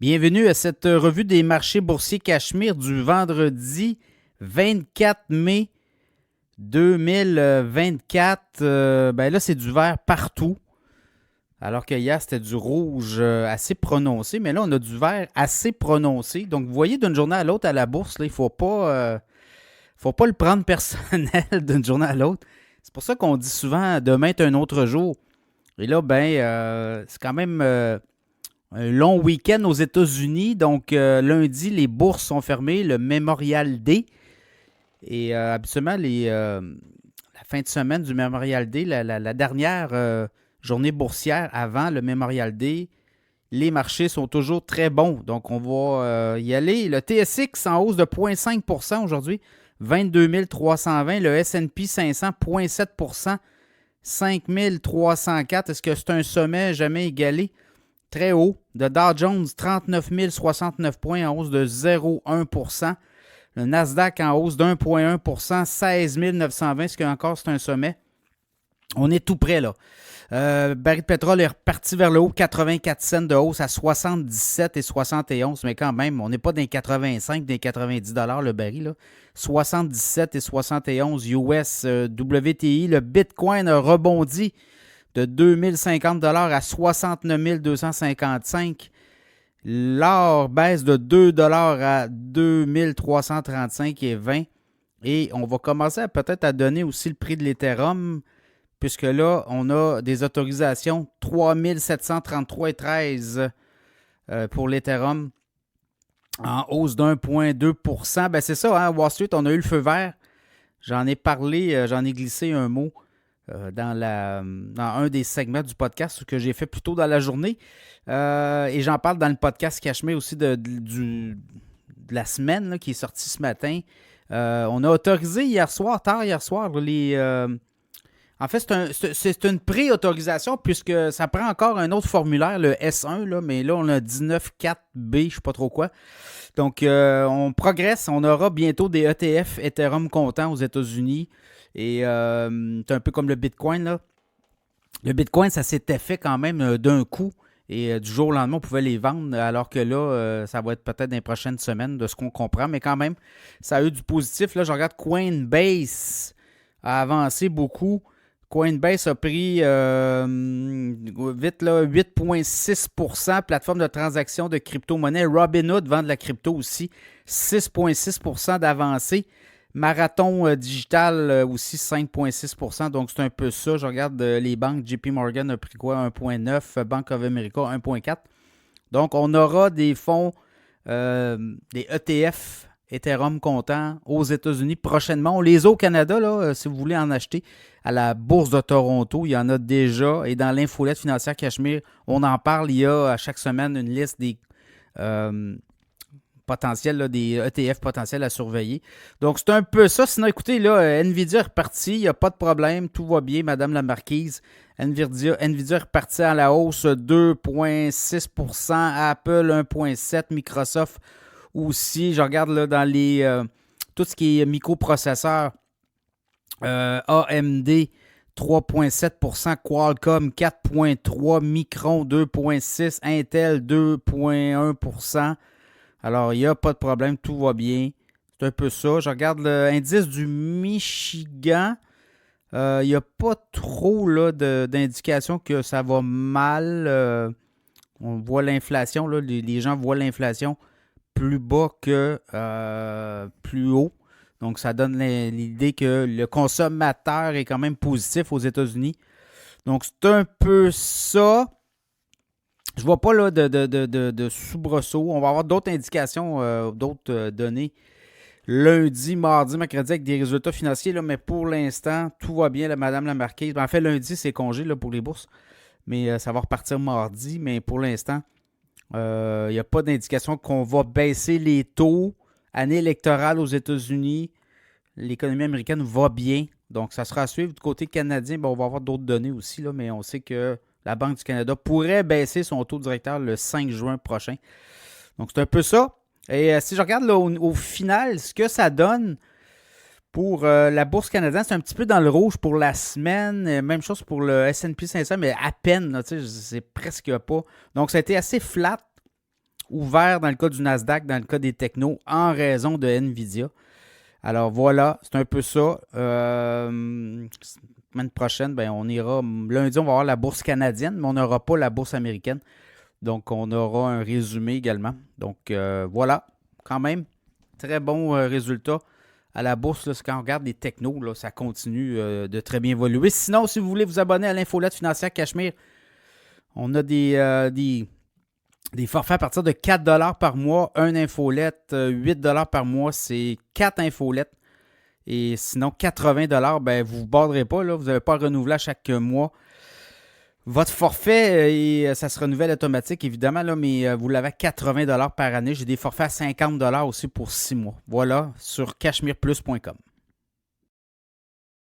Bienvenue à cette revue des marchés boursiers Cachemire du vendredi 24 mai 2024. Ben là, c'est du vert partout. Alors que hier, c'était du rouge assez prononcé. Mais là, on a du vert assez prononcé. Donc, vous voyez, d'une journée à l'autre à la bourse, là, il ne faut pas le prendre personnel d'une journée à l'autre. C'est pour ça qu'on dit souvent demain est un autre jour. Et là, c'est quand même un long week-end aux États-Unis. Donc, lundi, les bourses sont fermées, le Memorial Day. Et habituellement, la fin de semaine du Memorial Day, la dernière journée boursière avant le Memorial Day, les marchés sont toujours très bons. Donc, on va y aller. Le TSX en hausse de 0,5 % aujourd'hui, 22 320. Le S&P 500, 0,7 %, 5 304. Est-ce que c'est un sommet jamais égalé? Très haut. Le Dow Jones, 39 069 points en hausse de 0,1 %. Le Nasdaq en hausse d'1,1 %, 16 920, ce qui encore c'est un sommet. On est tout près là. Baril de pétrole est reparti vers le haut, 84 cents de hausse à 77,71, mais quand même, on n'est pas dans les 85, dans les 90 $ le baril. Là. 77,71 US WTI. Le Bitcoin a rebondi de 2050 $ à 69 255. L'or baisse de 2 $ à 2335,20. Et on va commencer peut-être à donner aussi le prix de l'Ethereum, puisque là, on a des autorisations 3733,13 pour l'Ethereum, en hausse d'1,2 %. Ben c'est ça, hein, Wall Street, on a eu le feu vert. J'en ai parlé, j'en ai glissé un mot dans un des segments du podcast que j'ai fait plus tôt dans la journée. Et j'en parle dans le podcast Cachemire aussi de la semaine là, qui est sorti ce matin. On a autorisé tard hier soir, en fait, c'est une pré-autorisation puisque ça prend encore un autre formulaire, le S1, là, mais là, on a 19.4B, je ne sais pas trop quoi. Donc, on progresse. On aura bientôt des ETF Ethereum comptants aux États-Unis. Et c'est un peu comme le Bitcoin, là. Le Bitcoin, ça s'était fait quand même d'un coup. Et du jour au lendemain, on pouvait les vendre, alors que là, ça va être peut-être dans les prochaines semaines de ce qu'on comprend. Mais quand même, ça a eu du positif. Là, je regarde Coinbase a avancé beaucoup. Coinbase a pris vite là, 8,6 %, plateforme de transaction de crypto-monnaie. Robinhood vend de la crypto aussi, 6,6 % d'avancée. Marathon Digital aussi 5,6 %. Donc, c'est un peu ça. Je regarde les banques. JP Morgan a pris quoi? 1,9 %. Bank of America, 1,4 %. Donc, on aura des fonds, des ETF Ethereum comptant aux États-Unis prochainement. On les a au Canada, là, si vous voulez en acheter, à la Bourse de Toronto. Il y en a déjà. Et dans l'infolette financière Cachemire, on en parle. Il y a à chaque semaine une liste des potentiels, là, des ETF potentiels à surveiller. Donc, c'est un peu ça. Sinon, écoutez, là, Nvidia est reparti. Il n'y a pas de problème. Tout va bien, Madame la Marquise. Nvidia est reparti à la hausse 2,6 %. Apple 1,7 %. Microsoft aussi. Je regarde là, dans tout ce qui est microprocesseurs. AMD 3,7 %, Qualcomm 4,3 %, Micron 2,6 %, Intel 2,1 %. Alors, il n'y a pas de problème, tout va bien. C'est un peu ça. Je regarde l'indice du Michigan. Il n'y a pas trop là, d'indication que ça va mal. On voit l'inflation, là, les gens voient l'inflation plus bas que plus haut. Donc, ça donne l'idée que le consommateur est quand même positif aux États-Unis. Donc, c'est un peu ça. Je ne vois pas là, de soubresaut. On va avoir d'autres indications, d'autres données lundi, mardi, mercredi avec des résultats financiers. Là, mais pour l'instant, tout va bien, là, Madame la Marquise. En fait, lundi, c'est congé là, pour les bourses. Mais ça va repartir mardi. Mais pour l'instant, il n'y a pas d'indication qu'on va baisser les taux. Année électorale aux États-Unis, l'économie américaine va bien. Donc, ça sera à suivre. Du côté canadien, on va avoir d'autres données aussi, là, mais on sait que la Banque du Canada pourrait baisser son taux directeur le 5 juin prochain. Donc, c'est un peu ça. Et si je regarde là, au final, ce que ça donne pour la bourse canadienne, c'est un petit peu dans le rouge pour la semaine. Même chose pour le S&P 500, mais à peine, là, c'est presque pas. Donc, ça a été assez flat ouvert dans le cas du Nasdaq, dans le cas des technos, en raison de NVIDIA. Alors voilà, c'est un peu ça. Semaine prochaine, ben, on ira. Lundi, on va avoir la bourse canadienne, mais on n'aura pas la bourse américaine. Donc, on aura un résumé également. Donc, voilà, quand même, très bon résultat. À la bourse, là, quand on regarde les technos, là, ça continue de très bien évoluer. Sinon, si vous voulez vous abonner à l'infolette financière Cachemire, on a des forfaits à partir de 4 $ par mois. Un infolette, 8 $ par mois, c'est 4 infolettes. Et sinon, 80 $, ben, vous ne vous borderez pas. Là, vous n'avez pas à renouveler à chaque mois. Votre forfait, ça se renouvelle automatique, évidemment, là, mais vous l'avez à 80 $ par année. J'ai des forfaits à 50 $ aussi pour 6 mois. Voilà, sur cachemireplus.com.